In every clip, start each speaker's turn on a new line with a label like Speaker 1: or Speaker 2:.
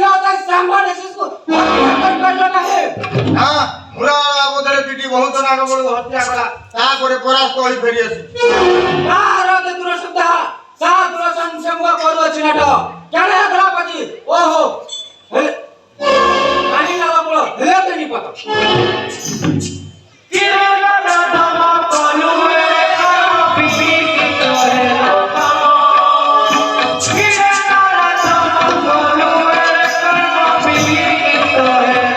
Speaker 1: होता सांभाळ इसको करलो नाही
Speaker 2: हां मुरा बोधरे पिटी बहुत नाग बळ हत्या कला ता करे परास्त होई फेरी आसी
Speaker 1: मारो ते तुर सुद्धा सा तुर संसंग करू अछि नाट केले गणपति ओहो हेले पानी लावा बोलो हेले तेनी पत किरे ना दामा कलु रे पिटी तो है किरे ना दामा कलु रे पिटी तो है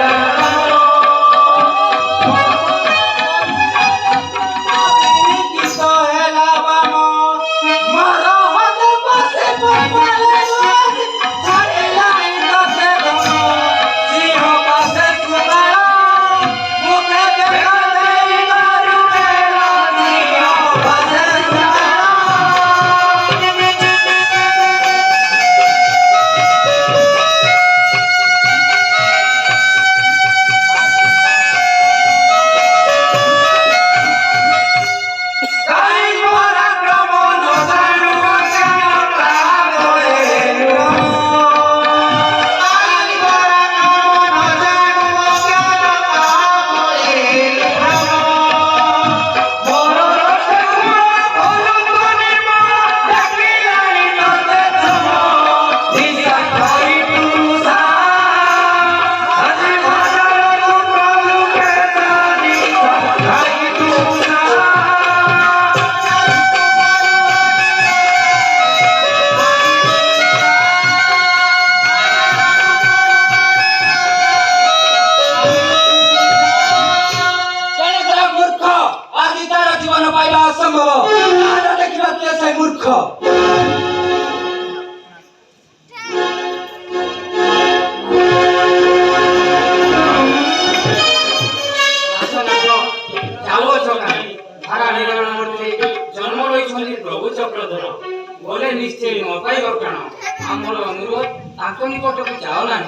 Speaker 3: निश्चय न पाइब कारण आमर अनुरोध ताको निकट को जाओ नाही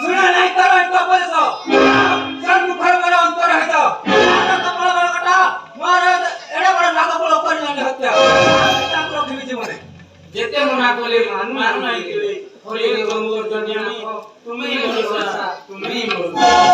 Speaker 1: सुना नाही तर तो पैसा सन मुखर बर अंतर है तो आना कपड़ बर कटा मोर एडे बड़ लाग पळ करी नाही हत्या ताको रखिबी मने
Speaker 3: जेते मना कोले मान नाही केले होरे गंगोर दुनिया तुम्ही मोर तुम्ही मोर